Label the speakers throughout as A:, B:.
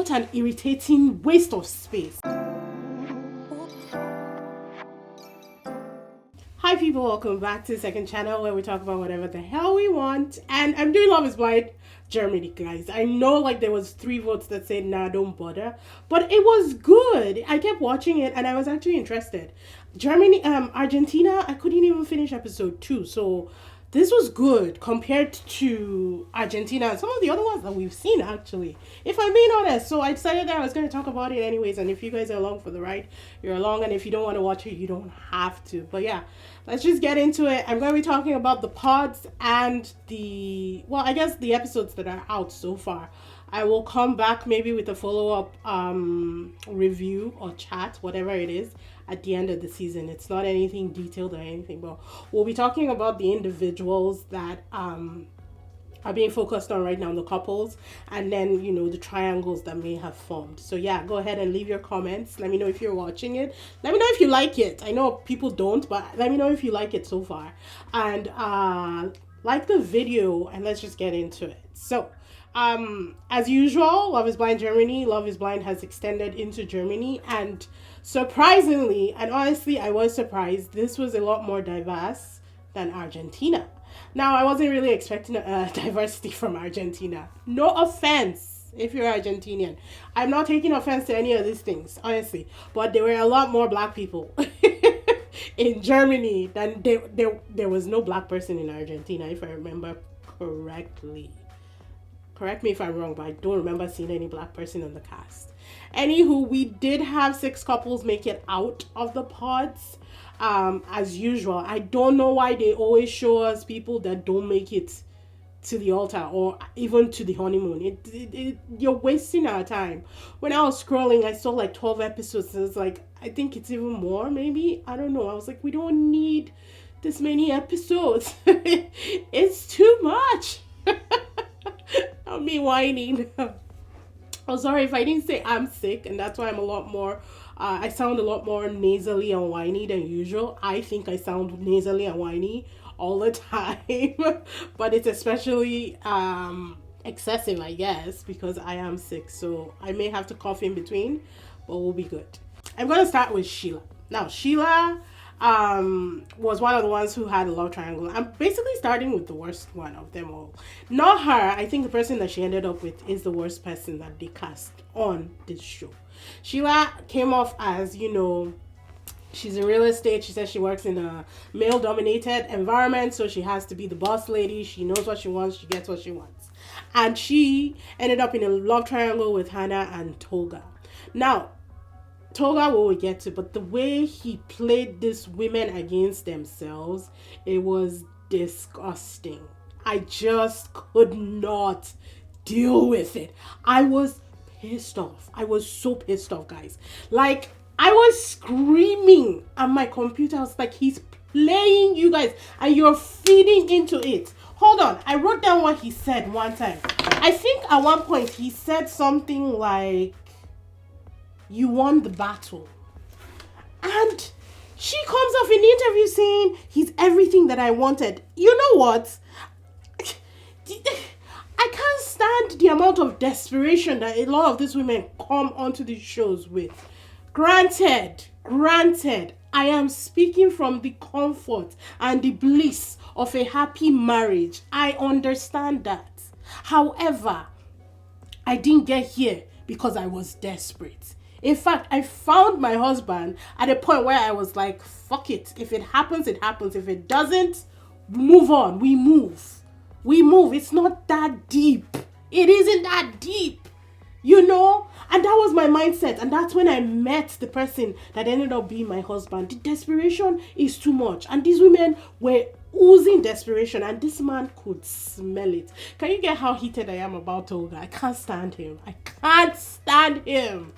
A: What an irritating waste of space. Hi people, welcome back to the second channel where we talk about whatever the hell we want. And I'm doing Love is Blind Germany, guys. I know like there was 3 votes that said nah, don't bother, but it was good. I kept watching it and I was actually interested. Germany, Argentina, I couldn't even finish episode 2, so this was good compared to Argentina and some of the other ones that we've seen, actually, if I'm being honest. So I decided that I was going to talk about it anyways, and if you guys are along for the ride, you're along, and if you don't want to watch it, you don't have to. But yeah, let's just get into it. I'm going to be talking about the pods and the episodes that are out so far. I will come back maybe with a follow-up review or chat, whatever it is, at the end of the season. It's not anything detailed or anything, but we'll be talking about the individuals that are being focused on right now, the couples, and then, you know, the triangles that may have formed. So yeah, go ahead and leave your comments. Let me know if you're watching it. Let me know if you like it. I know people don't, but let me know if you like it so far. And like the video, and let's just get into it. So as usual, Love is Blind Germany, Love is Blind has extended into Germany, and surprisingly, and honestly I was surprised, this was a lot more diverse than Argentina. Now, I wasn't really expecting diversity from Argentina. No offense if you're Argentinian. I'm not taking offense to any of these things, honestly, but there were a lot more black people in Germany than there was no black person in Argentina, if I remember correctly. Correct me if I'm wrong, but I don't remember seeing any black person in the cast. Anywho, we did have 6 couples make it out of the pods. As usual, I don't know why they always show us people that don't make it to the altar or even to the honeymoon. You're wasting our time. When I was scrolling, I saw like 12 episodes. And it's like, I think it's even more, maybe. I don't know. I was like, we don't need this many episodes. It's too much. Not me whining. Oh, sorry if I didn't say I'm sick, and that's why I'm a lot more, I sound a lot more nasally and whiny than usual. I think I sound nasally and whiny all the time, but it's especially excessive, I guess, because I am sick, so I may have to cough in between, but we'll be good. I'm going to start with Sheila. Now, Sheila was one of the ones who had a love triangle. I'm basically starting with the worst one of them all. Not her. I think the person that she ended up with is the worst person that they cast on this show. Sheila came off as, you know, she's in real estate. She says she works in a male-dominated environment, so she has to be the boss lady. She knows what she wants. She gets what she wants. And she ended up in a love triangle with Hannah and Tolga. Now, Tolga will get to, but the way he played these women against themselves, it was disgusting. I just could not deal with it. I was pissed off. I was so pissed off, guys. Like, I was screaming at my computer. I was like, he's playing you guys and you're feeding into it. Hold on. I wrote down what he said one time. I think at one point he said something like, you won the battle. And she comes off in the interview saying he's everything that I wanted. You know what? I can't stand the amount of desperation that a lot of these women come onto these shows with. Granted, I am speaking from the comfort and the bliss of a happy marriage. I understand that. However, I didn't get here because I was desperate. In fact, I found my husband at a point where I was like, fuck it. If it happens, it happens. If it doesn't, move on. We move. It's not that deep. It isn't that deep. You know? And that was my mindset. And that's when I met the person that ended up being my husband. The desperation is too much. And these women were oozing desperation. And this man could smell it. Can you get how heated I am about Tolga? I can't stand him.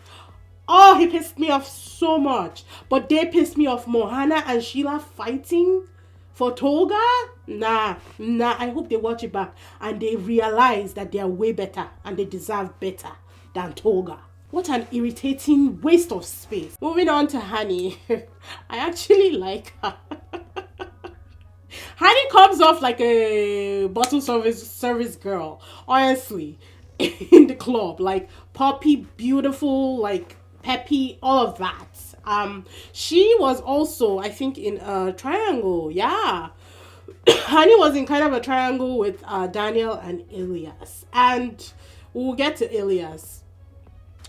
A: Oh, he pissed me off so much. But they pissed me off more. Hannah and Sheila fighting for Tolga? Nah. I hope they watch it back and they realize that they are way better and they deserve better than Tolga. What an irritating waste of space. Moving on to Honey. I actually like her. Honey comes off like a bottle service girl. Honestly. in the club, like poppy, beautiful, like peppy, all of that. She was also, I think, in a triangle. Yeah, Honey was in kind of a triangle with Daniel and Elias, and we'll get to Elias.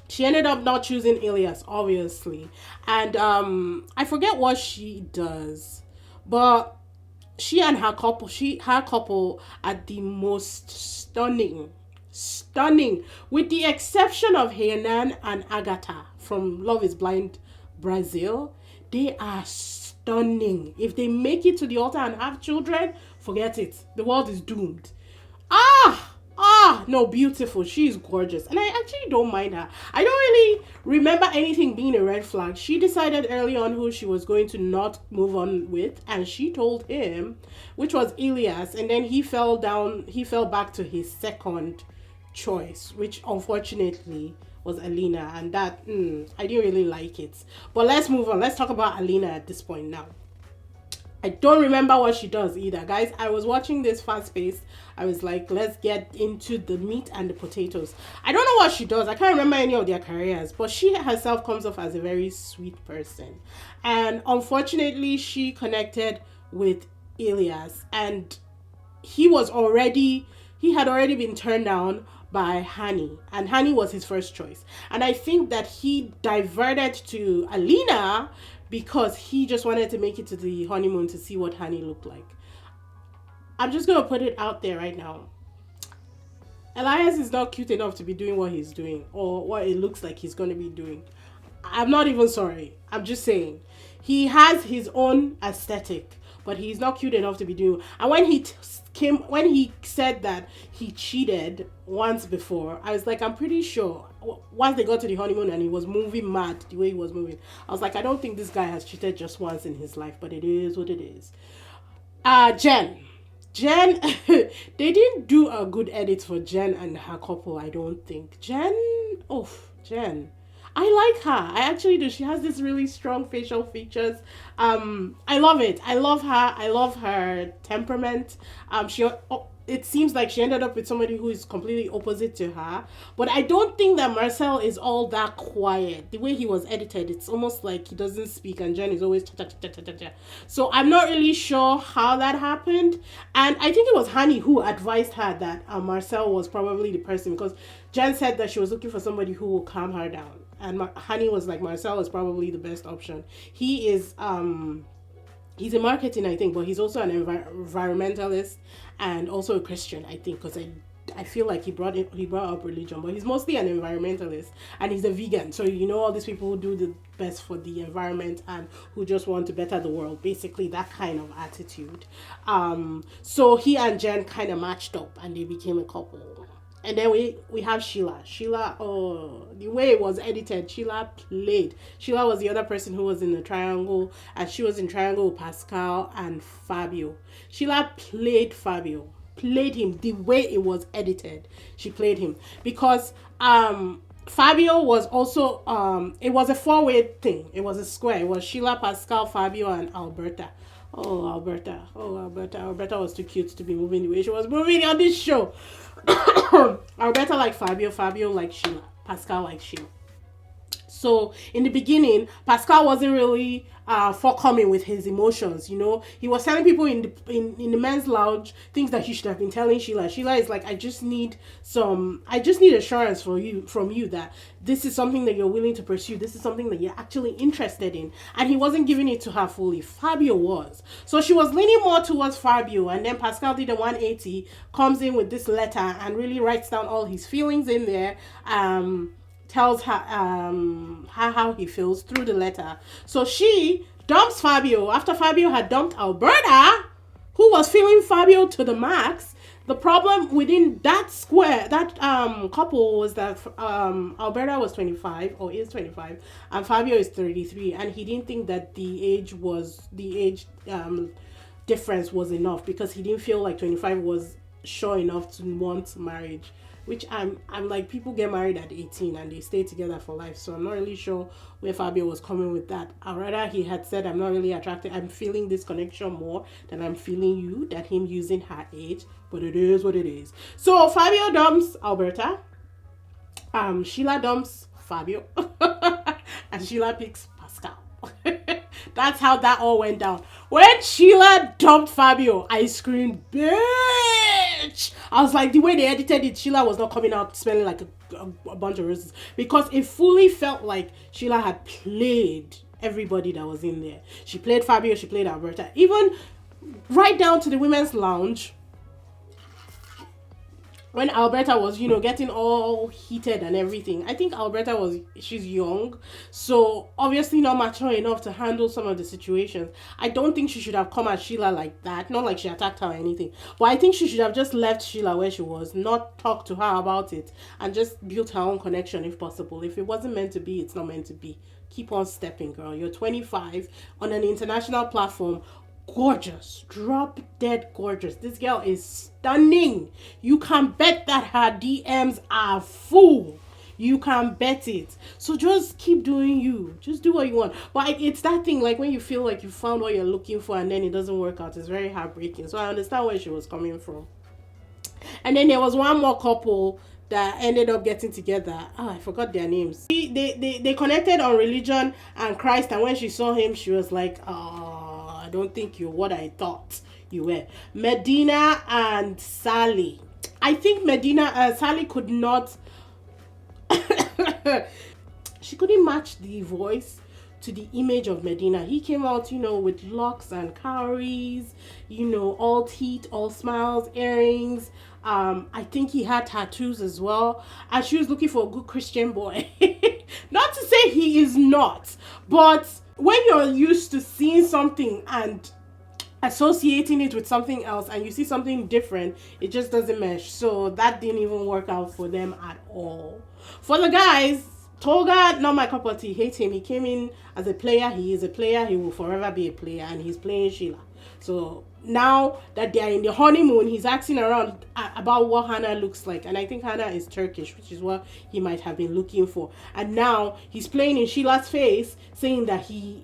A: She ended up not choosing Elias, obviously, and I forget what she does, but she and her couple are the most stunning, with the exception of Hernan and Agatha from Love Is Blind Brazil. They are stunning. If they make it to the altar and have children, forget it. The world is doomed. No, beautiful. She's gorgeous. And I actually don't mind her. I don't really remember anything being a red flag. She decided early on who she was going to not move on with, and she told him, which was Elias, and then he fell back to his second choice, which unfortunately was Alina, and that I didn't really like it. But let's move on. Let's talk about Alina at this point now. I don't remember what she does either. Guys, I was watching this fast paced. I was like, let's get into the meat and the potatoes. I don't know what she does. I can't remember any of their careers, but she herself comes off as a very sweet person. And unfortunately, she connected with Elias, and he had already been turned down by Hani, and Hani was his first choice. And I think that he diverted to Alina because he just wanted to make it to the honeymoon to see what Hani looked like. I'm just going to put it out there right now. Elias is not cute enough to be doing what he's doing, or what it looks like he's going to be doing. I'm not even sorry. I'm just saying. He has his own aesthetic, but he's not cute enough to be doing. And when he said that he cheated once before, I was like, I'm pretty sure once they got to the honeymoon and he was moving mad the way he was moving, I was like, I don't think this guy has cheated just once in his life, but it is what it is. Jen, they didn't do a good edit for Jen and her couple, I don't think. Jen, I like her. I actually do. She has this really strong facial features. I love it. I love her. I love her temperament. It seems like she ended up with somebody who is completely opposite to her. But I don't think that Marcel is all that quiet. The way he was edited, it's almost like he doesn't speak and Jen is always cha-cha-cha-cha-cha-cha. So I'm not really sure how that happened. And I think it was Hani who advised her that Marcel was probably the person, because Jen said that she was looking for somebody who will calm her down. And Hani was like, Marcel is probably the best option. He is he's in marketing, I think, but he's also an environmentalist and also a Christian, I think, because I feel like he brought up religion, but he's mostly an environmentalist and he's a vegan. So all these people who do the best for the environment and who just want to better the world, basically that kind of attitude. So he and Jen kind of matched up and they became a couple. And then we have Sheila. The way it was edited, Sheila played. Sheila was the other person who was in the triangle, and she was in triangle with Pascal and Fabio. Sheila played Fabio. Played him the way it was edited. She played him. Because Fabio was also, it was a four-way thing. It was a square. It was Sheila, Pascal, Fabio, and Alberta. Alberta was too cute to be moving the way she was moving on this show. Alberta like Fabio like Sheila, Pascal like Sheila. So in the beginning, Pascal wasn't really forthcoming with his emotions. He was telling people in the men's lounge things that he should have been telling Sheila. Sheila is like, I just need assurance from you that this is something that you're willing to pursue. This is something that you're actually interested in. And he wasn't giving it to her fully. Fabio was. So she was leaning more towards Fabio. And then Pascal did a 180, comes in with this letter and really writes down all his feelings in there. Tells her how he feels through the letter. So she dumps Fabio after Fabio had dumped Alberta, who was feeling Fabio to the max. The problem within that couple was that Alberta was 25 or is 25 and Fabio is 33, and he didn't think that the age difference was enough, because he didn't feel like 25 was sure enough to want marriage. Which I'm like, people get married at 18 and they stay together for life. So I'm not really sure where Fabio was coming with that. Or rather, he had said, I'm not really attracted. I'm feeling this connection more than I'm feeling you, than him using her age. But it is what it is. So Fabio dumps Alberta. Sheila dumps Fabio and Sheila picks Pascal. That's how that all went down. When Sheila dumped Fabio, I screamed, bitch! I was like, the way they edited it, Sheila was not coming out smelling like a bunch of roses, because it fully felt like Sheila had played everybody that was in there. She played Fabio, she played Alberta. Even right down to the women's lounge, when Alberta was, getting all heated and everything. I think she's young, so obviously not mature enough to handle some of the situations. I don't think she should have come at Sheila like that. Not like she attacked her or anything, but I think she should have just left Sheila where she was, not talk to her about it, and just built her own connection if possible. If it wasn't meant to be, it's not meant to be. Keep on stepping, girl. You're 25 on an international platform. Gorgeous, drop dead gorgeous. This girl is stunning. You can bet that her DMs are full. You can bet it. So just keep doing you. Just do what you want. But it's that thing, like when you feel like you found what you're looking for and then it doesn't work out. It's very heartbreaking. So I understand where she was coming from. And then there was one more couple that ended up getting together. I forgot their names. They connected on religion and Christ, and when she saw him, she was like, I don't think you're what I thought you were. Medina and Sally. I think Sally could not she couldn't match the voice to the image of Medina. He came out, with locks and cowries, all teeth, all smiles, earrings. I think he had tattoos as well. And she was looking for a good Christian boy. Not to say he is not, but when you're used to seeing something and associating it with something else and you see something different, it just doesn't mesh. So that didn't even work out for them at all. For the guys, Toga, not my cup of tea. Hate him. He came in as a player. He is a player. He will forever be a player, and he's playing Sheila. So now that they are in the honeymoon, he's asking around about what Hannah looks like, and I think Hannah is Turkish, which is what he might have been looking for. And now he's playing in Sheila's face, saying that he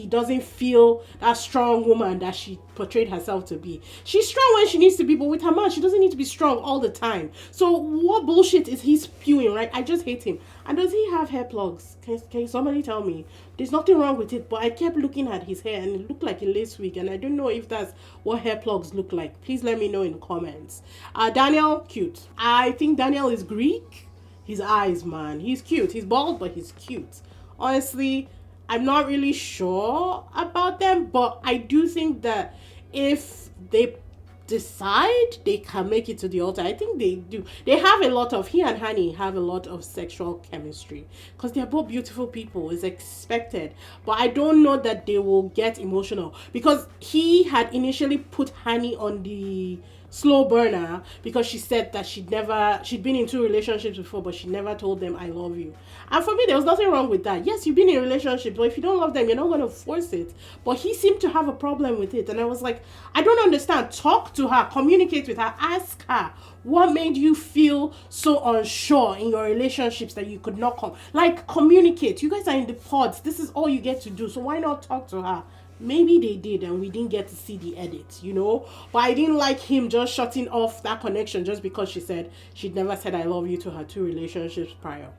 A: doesn't feel that strong woman that she portrayed herself to be. She's strong when she needs to be, but with her man, she doesn't need to be strong all the time. So what bullshit is he spewing, right? I just hate him. And does he have hair plugs? Can somebody tell me? There's nothing wrong with it, but I kept looking at his hair and it looked like a lace wig, and I don't know if that's what hair plugs look like. Please let me know in the comments. Daniel, cute. I think Daniel is Greek. His eyes, man. He's cute. He's bald, but he's cute. Honestly, I'm not really sure about them, but I do think that if they decide, they can make it to the altar. I think they do. He and Honey have a lot of sexual chemistry because they're both beautiful people. It's expected. But I don't know that they will get emotional, because he had initially put Honey on the slow burner because she said that she'd been in 2 relationships before, but she never told them I love you. And for me, there was nothing wrong with that. Yes, you've been in a relationship, but if you don't love them, you're not going to force it. But he seemed to have a problem with it, and I was like, I don't understand. Talk to her, communicate with her, ask her what made you feel so unsure in your relationships that you could not communicate. You guys are in the pods. This is all you get to do, so why not talk to her? Maybe they did and we didn't get to see the edit, but I didn't like him just shutting off that connection just because she said she'd never said I love you to her 2 relationships prior.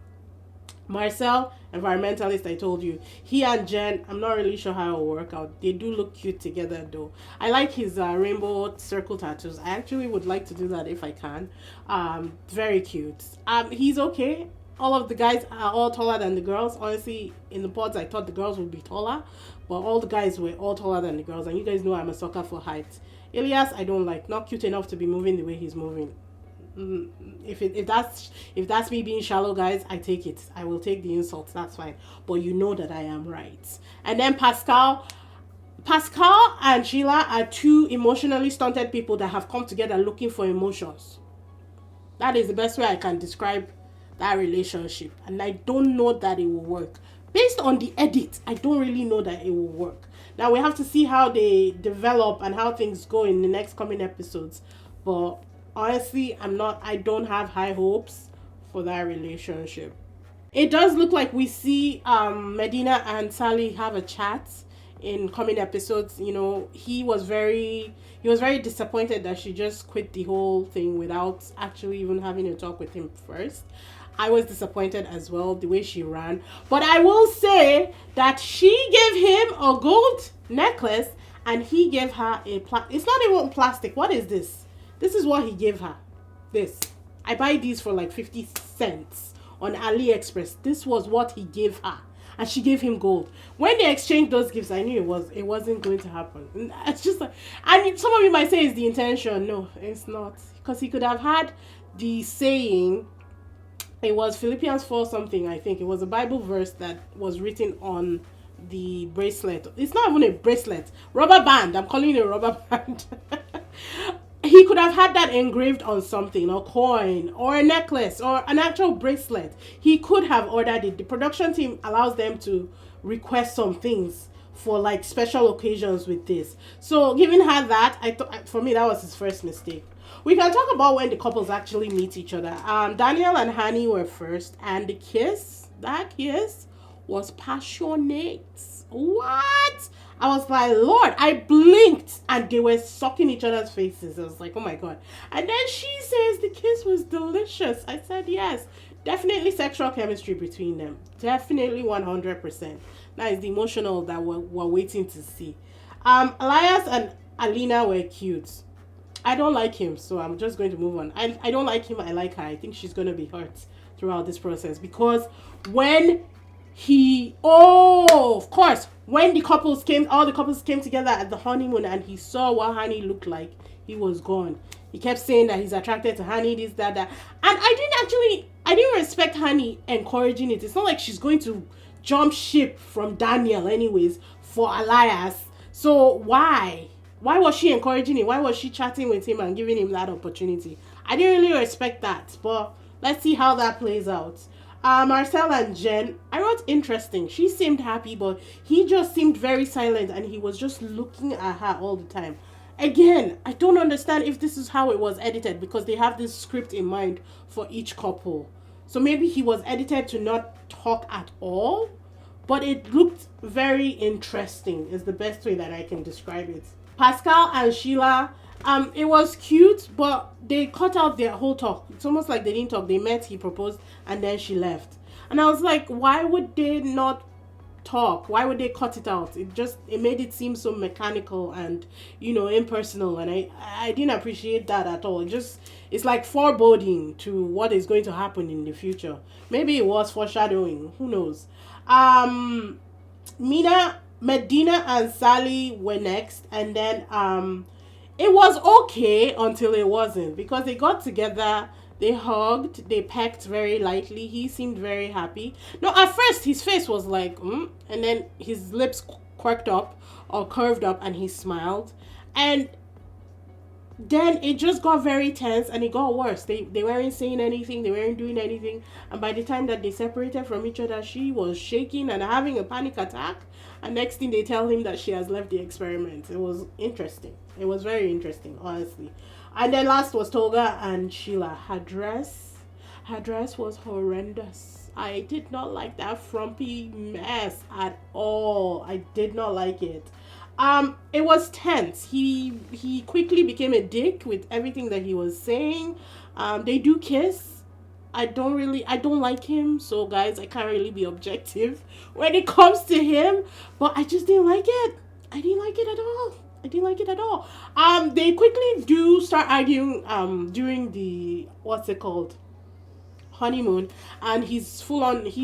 A: Marcel, environmentalist, I told you. He and Jen, I'm not really sure how it will work out. They do look cute together though. I like his rainbow circle tattoos. I actually would like to do that if I can. Very cute. He's okay. All of the guys are all taller than the girls. Honestly, in the pods, I thought the girls would be taller, but all the guys were all taller than the girls. And you guys know I'm a sucker for height. Elias, I don't like. Not cute enough to be moving the way he's moving. If that's me being shallow, guys, I take it. I will take the insults. That's fine. But you know that I am right. And then Pascal and Sheila are 2 emotionally stunted people that have come together looking for emotions. That is the best way I can describe that relationship, and I don't know that it will work. Based on the edit, I don't really know that it will work. Now we have to see how they develop and how things go in the next coming episodes. But honestly, I don't have high hopes for that relationship. It does look like we see Medina and Sally have a chat in coming episodes. He was very disappointed that she just quit the whole thing without actually even having a talk with him first. I was disappointed as well, the way she ran. But I will say that she gave him a gold necklace and he gave her it's not even plastic. What is this? This is what he gave her. This. I buy these for like 50 cents on AliExpress. This was what he gave her. And she gave him gold. When they exchanged those gifts, I knew it wasn't going to happen. It's just like, and some of you might say it's the intention. No, it's not. Because he could have had the saying, it was Philippians 4 something, I think. It was a Bible verse that was written on the bracelet. It's not even a bracelet. Rubber band. I'm calling it a rubber band. He could have had that engraved on something, a coin, or a necklace, or an actual bracelet. He could have ordered it. The production team allows them to request some things for like special occasions with this. So giving her that, I thought, for me, that was his first mistake. We can talk about when the couples actually meet each other. Daniel and Honey were first, and that kiss was passionate. What? I was like, Lord, I blinked and they were sucking each other's faces. I was like, oh my God. And then she says the kiss was delicious. I said, yes, definitely sexual chemistry between them. Definitely 100%. That is the emotional that we're waiting to see. Elias and Alina were cute. I don't like him, so I'm just going to move on. I don't like him. I like her. I think she's going to be hurt throughout this process because when of course, when all the couples came together at the honeymoon and he saw what Honey looked like, he was gone. He kept saying that he's attracted to Honey, this, that. And I didn't respect Honey encouraging it. It's not like she's going to jump ship from Daniel anyways for Elias. So why? Why was she encouraging him? Why was she chatting with him and giving him that opportunity? I didn't really respect that, but let's see how that plays out. Marcel and Jen, I wrote interesting. She seemed happy, but he just seemed very silent and he was just looking at her all the time. Again, I don't understand if this is how it was edited because they have this script in mind for each couple. So maybe he was edited to not talk at all, but it looked very interesting is the best way that I can describe it. Pascal and Sheila, it was cute, but they cut out their whole talk. It's almost like they didn't talk. They met, he proposed, and then she left. And I was like, why would they not talk? Why would they cut it out? It made it seem so mechanical and, impersonal. And I didn't appreciate that at all. It's like foreboding to what is going to happen in the future. Maybe it was foreshadowing. Who knows? Medina and Sally were next, and then it was okay until it wasn't because they got together, they hugged, they pecked very lightly. He seemed very happy. No, at first his face was like, and then his lips quirked up or curved up and he smiled. And then it just got very tense and it got worse. They weren't saying anything, they weren't doing anything. And by the time that they separated from each other, she was shaking and having a panic attack. And next thing they tell him that she has left the experiment. It was interesting. It was very interesting, honestly. And then last was Tolga and Sheila. Her dress was horrendous. I did not like that frumpy mess at all. I did not like it. It was tense. He quickly became a dick with everything that he was saying. They do kiss. I don't like him, so guys, I can't really be objective when it comes to him, but I just didn't like it. I didn't like it at all. They quickly do start arguing during the honeymoon, and he's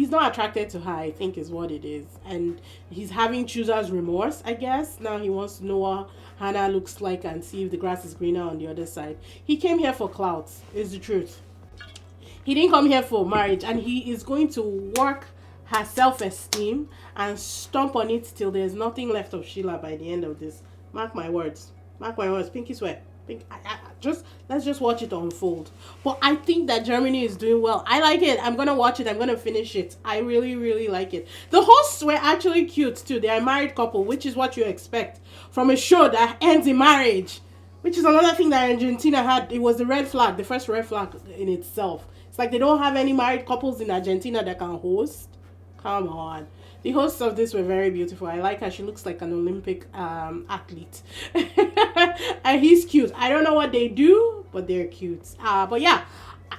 A: not attracted to her, I think is what it is, and he's having chooser's remorse, I guess. Now he wants to know what Hannah looks like and see if the grass is greener on the other side. He came here for clout, is the truth. He didn't come here for marriage, and he is going to work her self-esteem and stomp on it till there's nothing left of Sheila by the end of this. Mark my words. Pinky swear. Let's just watch it unfold. But I think that Germany is doing well. I like it. I'm gonna watch it. I'm gonna finish it. I really, really like it. The hosts were actually cute too. They are a married couple, which is what you expect from a show that ends in marriage. Which is another thing that Argentina had. It was the first red flag in itself. It's like they don't have any married couples in Argentina that can host. Come on. The hosts of this were very beautiful. I like her. She looks like an Olympic athlete. And he's cute. I don't know what they do, but they're cute. But yeah,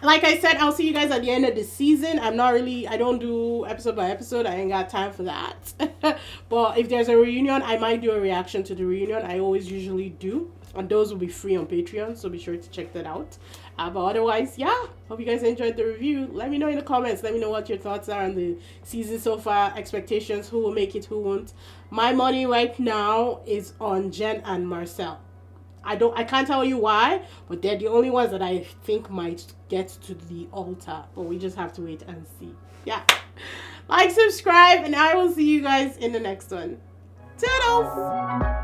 A: like I said, I'll see you guys at the end of the season. I don't do episode by episode. I ain't got time for that. But if there's a reunion, I might do a reaction to the reunion. I always usually do. And those will be free on Patreon, so be sure to check that out. But otherwise, yeah, hope you guys enjoyed the review. Let me know in the comments. Let me know what your thoughts are on the season so far, expectations, who will make it, who won't. My money right now is on Jen and Marcel. I can't tell you why, but they're the only ones that I think might get to the altar. But we just have to wait and see. Yeah. Like, subscribe, and I will see you guys in the next one. Toodles!